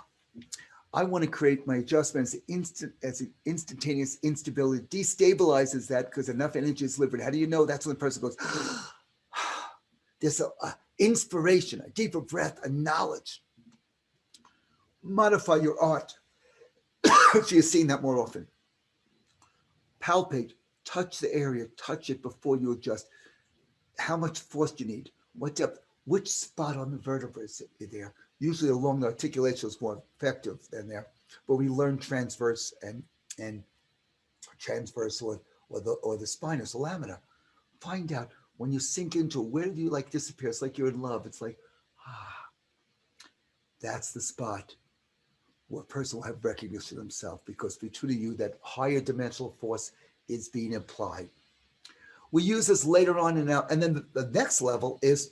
want to create my adjustments as an instantaneous instability, destabilizes that because enough energy is delivered. How do you know? That's when the person goes, there's an inspiration, a deeper breath, a knowledge. Modify your art. So you're seeing that more often. Palpate, touch the area, touch it before you adjust. How much force do you need? What depth? Which spot on the vertebra is there? Usually along the articulation is more effective than there, but we learn transverse and transverse or the spinous, the lamina. Find out when you sink into it, where do you like disappear? It's like you're in love. It's like, That's the spot where a person will have recognition of himself, because between you, that higher dimensional force is being applied. We use this later on in our, and then the next level is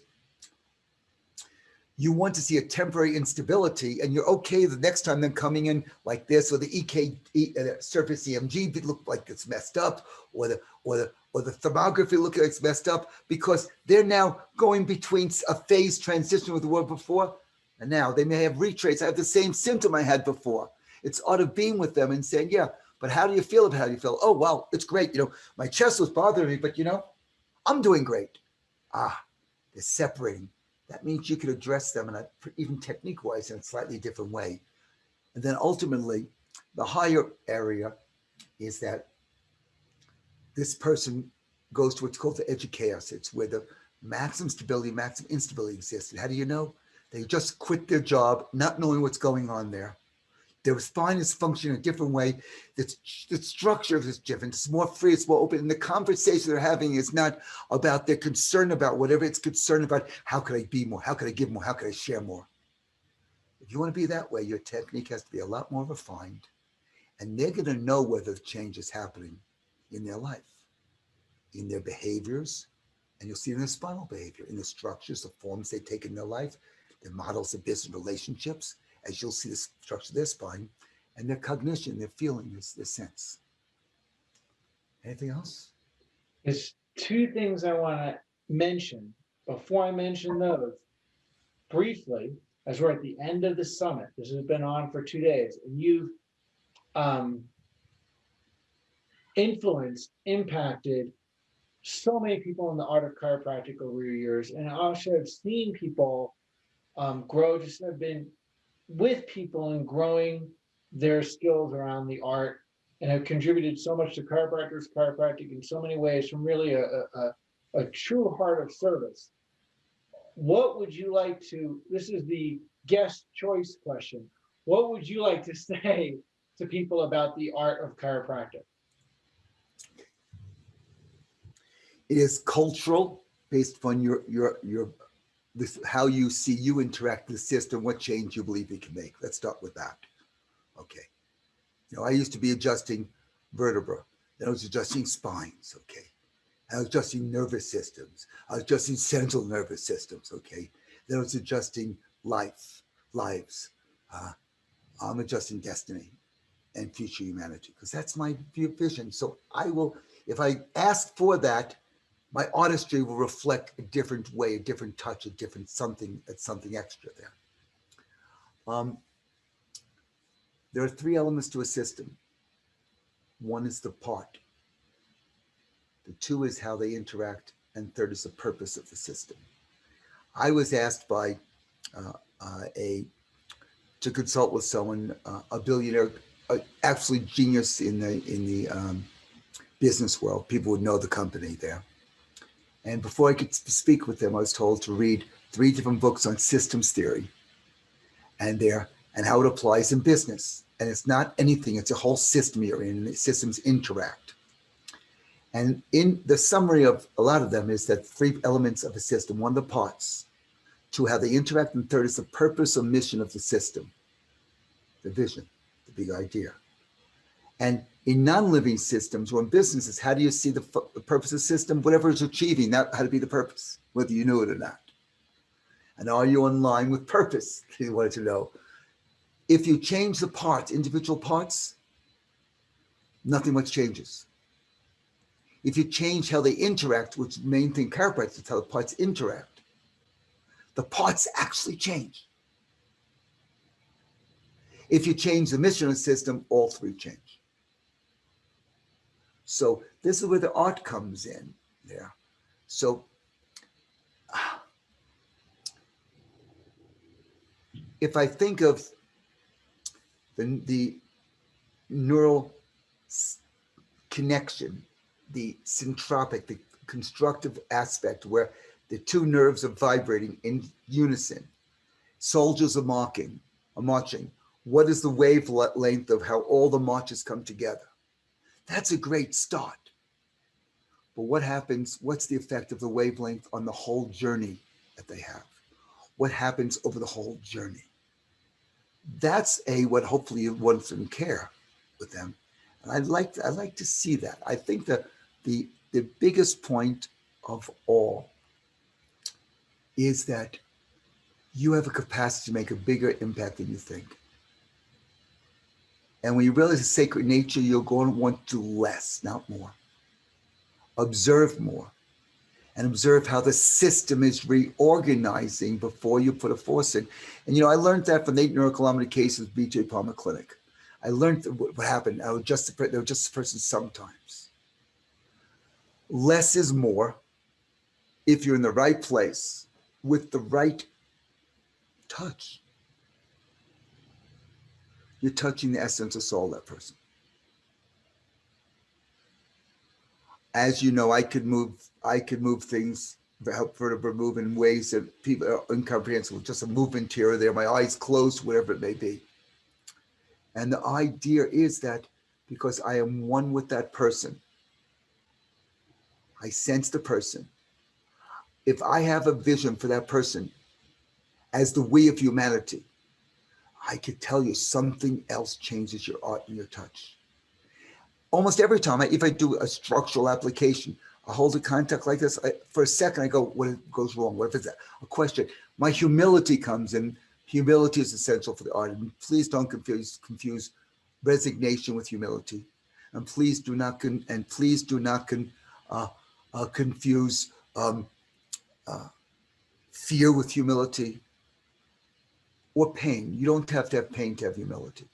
you want to see a temporary instability, and you're okay the next time them coming in like this, or the surface EMG look like it's messed up, or the thermography look like it's messed up, because they're now going between a phase transition with the word before, and now they may have retrace. I have the same symptom I had before. It's out of being with them and saying, yeah, but how do you feel about how you feel? Oh, well, it's great. My chest was bothering me, but I'm doing great. They're separating. That means you could address them even technique-wise in a slightly different way. And then ultimately, the higher area is that this person goes to what's called the edge of chaos. It's where the maximum stability, maximum instability exists. And how do you know? They just quit their job, not knowing what's going on there. Their spine is functioning a different way. The structure is different. It's more free, it's more open. And the conversation they're having is not about their concern about whatever it's concerned about. How could I be more? How could I give more? How could I share more? If you want to be that way, your technique has to be a lot more refined. And they're going to know whether the change is happening in their life, in their behaviors, and you'll see it in their spinal behavior, in the structures, the forms they take in their life, their models of business relationships, as you'll see the structure of their spine, and their cognition, their feeling, their sense. Anything else? There's two things I want to mention. Before I mention those, briefly, as we're at the end of the summit, this has been on for 2 days, and you've influenced, impacted so many people in the art of chiropractic over your years. And I also have seen people grow, just have been with people and growing their skills around the art, and have contributed so much to chiropractic in so many ways, from really a true heart of service. What would you like to, this is the guest choice question, what would you like to say to people about the art of chiropractic? It is cultural, based upon how you see you interact with the system, what change you believe it can make. Let's start with that. Okay. I used to be adjusting vertebra. Then I was adjusting spines. Okay. I was adjusting nervous systems. I was adjusting central nervous systems. Okay. Then I was adjusting lives. I'm adjusting destiny and future humanity, because that's my vision. So I will, if I ask for that, my artistry will reflect a different way, a different touch, a different something extra there. There are 3 elements to a system. 1 is the part. The 2 is how they interact, and 3rd is the purpose of the system. I was asked by to consult with someone, a billionaire, absolute genius in the business world. People would know the company there. And before I could speak with them, I was told to read 3 different books on systems theory and how it applies in business. And it's not anything, it's a whole system you're in, and the systems interact. And in the summary of a lot of them is that 3 elements of a system: 1, the parts; 2, how they interact; and 3rd is the purpose or mission of the system, the vision, the big idea. And in non-living systems or in businesses, how do you see the purpose of the system? Whatever it's achieving, that how to be the purpose, whether you knew it or not. And are you in line with purpose? You wanted to know. If you change the parts, individual parts, nothing much changes. If you change how they interact, which is the main thing chiropractic is how the parts interact, the parts actually change. If you change the mission of the system, all 3 change. So this is where the art comes in there. So if I think of the neural connection, the syntropic, the constructive aspect where the 2 nerves are vibrating in unison, soldiers are marching. What is the wavelength of how all the marches come together? That's a great start. But what happens? What's the effect of the wavelength on the whole journey that they have? What happens over the whole journey? That's what hopefully one can care with them. And I'd like to see that. I think that the biggest point of all is that you have a capacity to make a bigger impact than you think. And when you realize the sacred nature, you're going to want to do less, not more. Observe more and observe how the system is reorganizing before you put a force in. And, I learned that from the 8 neurokilometer case of B.J. Palmer Clinic. I learned what happened. I would just the person sometimes. Less is more if you're in the right place with the right touch. You're touching the essence of soul of that person. As you know, I could move things, help vertebra move in ways that people are incomprehensible. Just a movement here or there, my eyes closed, whatever it may be. And the idea is that because I am one with that person, I sense the person. If I have a vision for that person as the we of humanity, I could tell you something else changes your art and your touch. Almost every time, if I do a structural application, I hold a contact like this, for a second I go, what goes wrong? What if it's a question? My humility comes in. Humility is essential for the art. And please don't confuse resignation with humility. And please do not confuse fear with humility or pain. You don't have to have pain to have humility.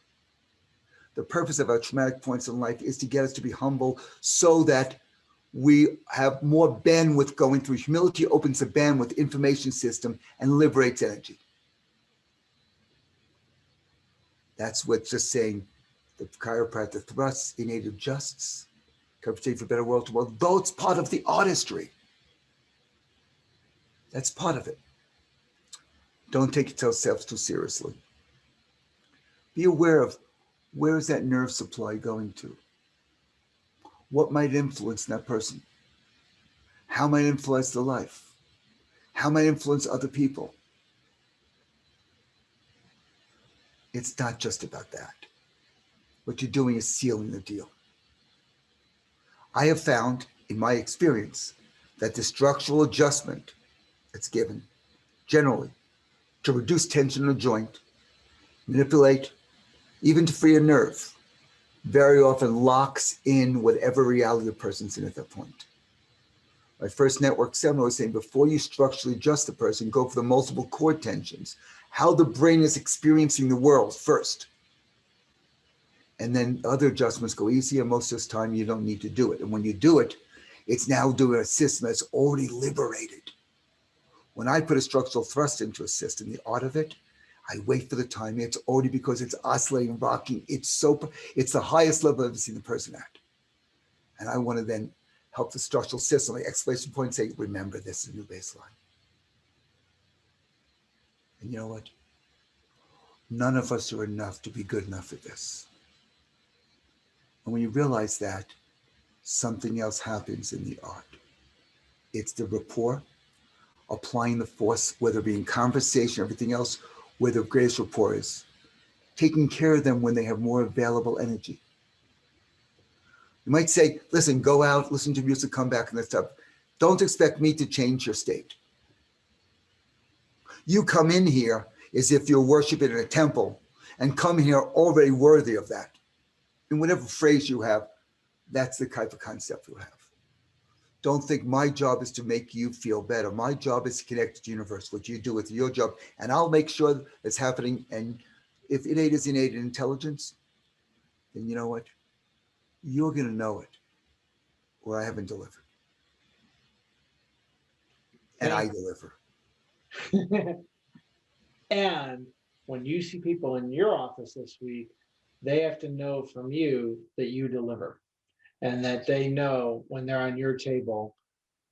The purpose of our traumatic points in life is to get us to be humble so that we have more bandwidth going through. Humility opens the bandwidth information system and liberates energy. That's what just saying the chiropractic thrusts, innate adjusts, chiropractic for better world to world, though it's part of the artistry. That's part of it. Don't take yourself too seriously. Be aware of where is that nerve supply going to? What might influence that person? How might influence the life? How might influence other people? It's not just about that. What you're doing is sealing the deal. I have found, in my experience, that the structural adjustment that's given, generally, to reduce tension in a joint, manipulate, even to free a nerve, very often locks in whatever reality the person's in at that point. My first network seminar was saying, before you structurally adjust the person, go for the multiple core tensions, how the brain is experiencing the world first. And then other adjustments go easier. Most of the time, you don't need to do it. And when you do it, it's now doing a system that's already liberated. When I put a structural thrust into a system, the art of it, I wait for the timing. It's already because it's oscillating, rocking. It's the highest level I've ever seen the person at. And I want to then help the structural system, like exclamation point, say, remember, this is a new baseline. And you know what? None of us are enough to be good enough at this. And when you realize that, something else happens in the art. It's the rapport, applying the force, whether it be in conversation, everything else, where the greatest rapport is, taking care of them when they have more available energy. You might say, listen, go out, listen to music, come back and that stuff. Don't expect me to change your state. You come in here as if you're worshiping in a temple and come here already worthy of that. In whatever phrase you have, that's the type of concept you have. Don't think my job is to make you feel better. My job is to connect to the universe, what you do with your job, and I'll make sure it's happening. And if innate is innate intelligence, then you know what? You're going to know it, or I haven't delivered. And I deliver. And when you see people in your office this week, they have to know from you that you deliver, and that they know when they're on your table,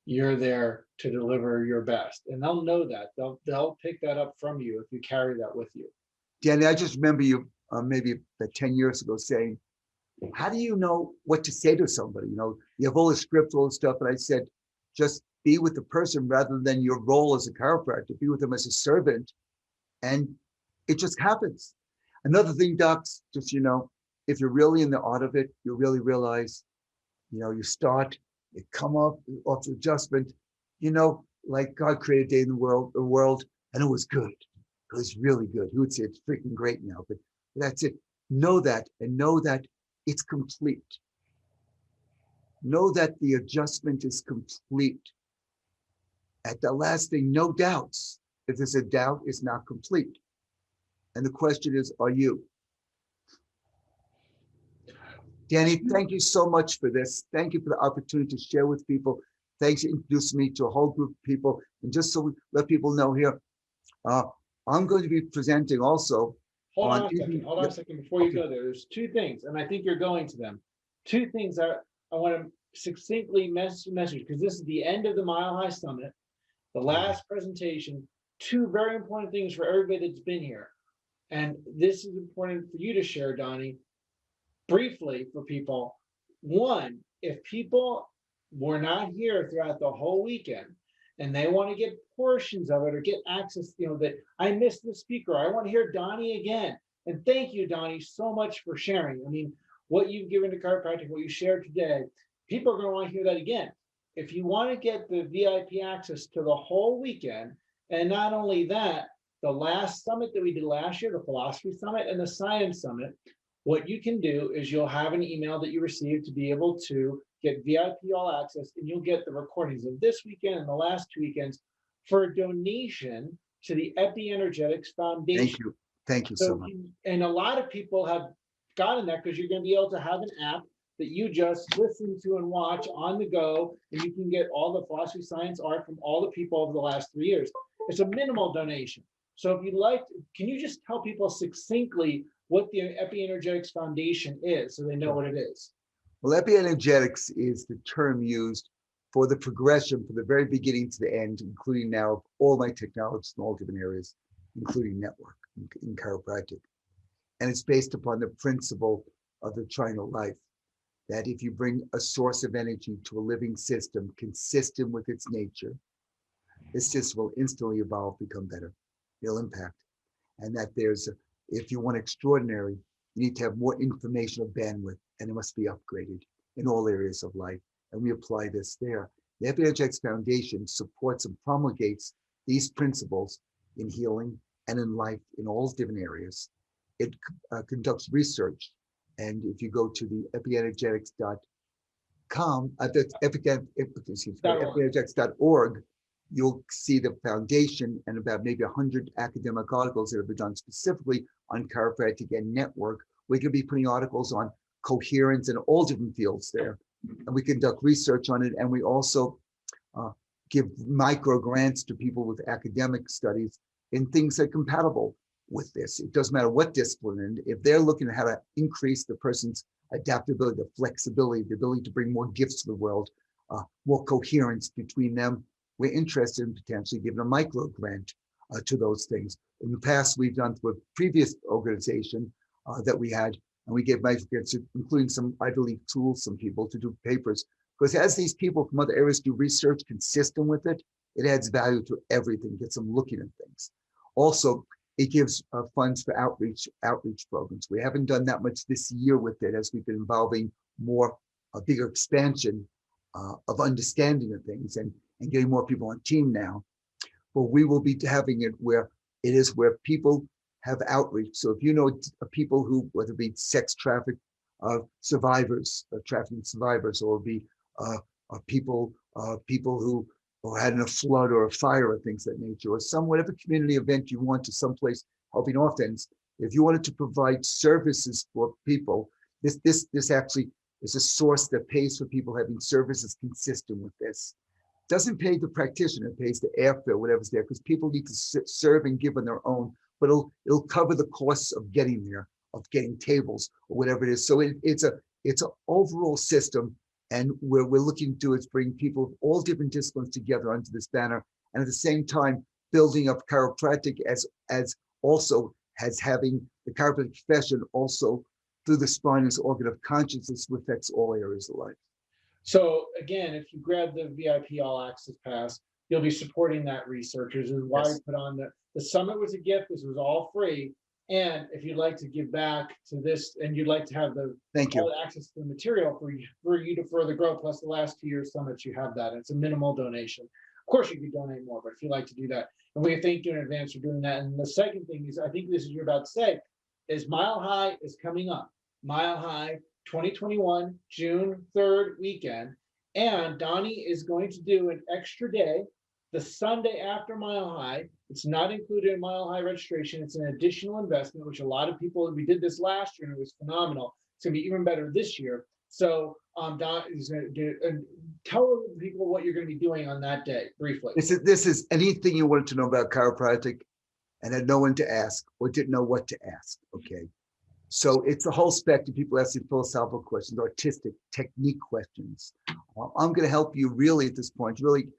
you're there to deliver your best. And they'll know that. They'll pick that up from you if you carry that with you. Danny, I just remember you maybe about 10 years ago saying, how do you know what to say to somebody? You have all the scripts, all the stuff. And I said, just be with the person rather than your role as a chiropractor. Be with them as a servant. And it just happens. Another thing, docs, just, if you're really in the art of it, you really realize, you start, you come up off the adjustment, like God created day in the world, and it was good. It was really good. Who would say it's freaking great now? But that's it. Know that, and know that it's complete. Know that the adjustment is complete. At the last thing, no doubts. If there's a doubt, it's not complete. And the question is, are you? Danny, thank you so much for this. Thank you for the opportunity to share with people. Thanks for introducing me to a whole group of people. And just so we let people know here, I'm going to be presenting also. Hold on a second before you go there. There's two things, and I think you're going to them. Two things that I want to succinctly message, because this is the end of the Mile High Summit, the last presentation. Two very important things for everybody that's been here. And this is important for you to share, Donnie, briefly for people. One, if people were not here throughout the whole weekend and they want to get portions of it or get access, that I missed the speaker, I want to hear Donnie again. And thank you, Donnie, so much for sharing. I mean, what you've given to chiropractic, what you shared today, people are going to want to hear that again. If you want to get the VIP access to the whole weekend, and not only that, the last summit that we did last year, the Philosophy Summit and the Science Summit, what you can do is you'll have an email that you receive to be able to get VIP all access, and you'll get the recordings of this weekend and the last 2 weekends for a donation to the EpiEnergetics Foundation. Thank you. Thank you so much. And a lot of people have gotten that because you're going to be able to have an app that you just listen to and watch on the go, and you can get all the philosophy, science, art from all the people over the last 3 years. It's a minimal donation. So if you'd like, can you just tell people succinctly what the EpiEnergetics Foundation is so they know what it is? Well, EpiEnergetics is the term used for the progression from the very beginning to the end, including now all my technologies in all different areas, including network in chiropractic. And it's based upon the principle of the triangle life, that if you bring a source of energy to a living system consistent with its nature, this system will instantly evolve, become better, it'll impact. And that if you want extraordinary, you need to have more informational bandwidth, and it must be upgraded in all areas of life. And we apply this there. The EpiEnergetics Foundation supports and promulgates these principles in healing and in life in all different areas. It conducts research. And if you go to the EpiEnergetics.com, EpiEnergetics.org, you'll see the foundation and about maybe 100 academic articles that have been done specifically on chiropractic and network. We could be putting articles on coherence in all different fields there. And we conduct research on it. And we also give micro grants to people with academic studies in things that are compatible with this. It doesn't matter what discipline. And if they're looking at how to increase the person's adaptability, the flexibility, the ability to bring more gifts to the world, more coherence between them, we're interested in potentially giving a micro grant to those things. In the past, we've done with previous organization that we had, and we gave micro grants, including some Ivy League tools, some people to do papers. Because as these people from other areas do research consistent with it, it adds value to everything, gets them looking at things. Also, it gives funds for outreach programs. We haven't done that much this year with it as we've been involving a bigger expansion of understanding of things and getting more people on team now. But we will be having it where people have outreach. So if you know people who, whether it be sex traffic survivors, trafficking survivors, or be people who had in a flood or a fire or things of that nature, or whatever community event you want to someplace helping orphans, if you wanted to provide services for people, this actually is a source that pays for people having services consistent with this. Doesn't pay the practitioner, it pays the airfare, whatever's there, because people need to serve and give on their own, but it'll cover the costs of getting there, of getting tables or whatever it is. So it's an overall system. And where we're looking to do is bring people of all different disciplines together under this banner, and at the same time building up chiropractic as also as having the chiropractic profession also through the spine as organ of consciousness, which affects all areas of life. So again, if you grab the VIP All Access Pass, you'll be supporting that research. This is why we put on the summit was a gift. This was all free. And if you'd like to give back to this and you'd like to have Thank all you. the access to the material for you to further grow, plus the last 2 year summits, you have that. It's a minimal donation. Of course, you could donate more, but if you'd like to do that, and we thank you in advance for doing that. And the second thing is, I think this is you're about to say, is Mile High is coming up. Mile High 2021, June 3rd weekend. And Donnie is going to do an extra day the Sunday after Mile High. It's not included in Mile High registration. It's an additional investment, which a lot of people, we did this last year and it was phenomenal. It's going to be even better this year. So Don is going to do, tell people what you're going to be doing on that day briefly. This is anything you wanted to know about chiropractic and had no one to ask or didn't know what to ask. Okay. So it's a whole spectrum. People asking philosophical questions, artistic, technique questions. I'm going to help you really at this point, really,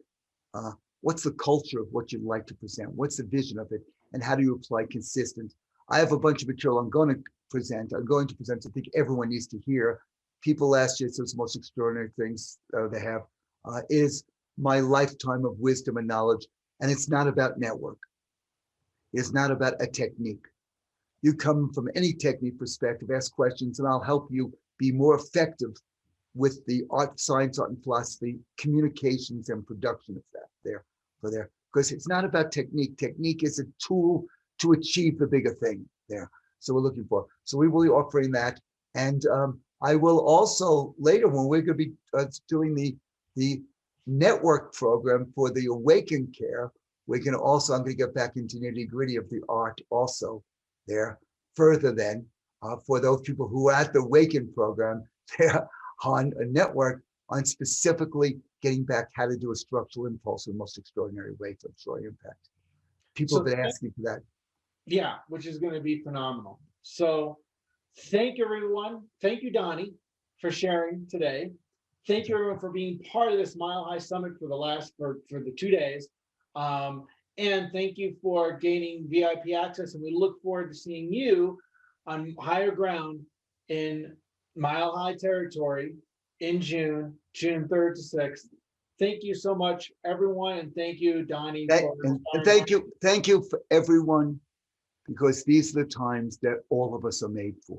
what's the culture of what you'd like to present? What's the vision of it? And how do you apply consistent? I have a bunch of material I'm going to present. I think everyone needs to hear. People last year said the most extraordinary things they have is my lifetime of wisdom and knowledge. And it's not about network. It's not about a technique. You come from any technique perspective, ask questions, and I'll help you be more effective with the art, science, art, and philosophy, communications, and production of that there. Because it's not about technique. Technique is a tool to achieve the bigger thing there. So we're looking for. So we will be offering that. And I will also later when we're going to be doing the network program for the Awaken Care, we're going to also, I'm going to get back into nitty gritty of the art also there further then for those people who are at the Awaken program, they're on a network on specifically getting back how to do a structural impulse in the most extraordinary way for extraordinary impact. People have been asking for that. Yeah, which is going to be phenomenal. So thank you, everyone. Thank you, Donnie, for sharing today. Thank you, everyone, for being part of this Mile High Summit for the 2 days. And thank you for gaining VIP access. And we look forward to seeing you on higher ground in Mile High territory in June 3rd to 6th. Thank you so much, everyone. And thank you, Donnie. And thank you for everyone, because these are the times that all of us are made for.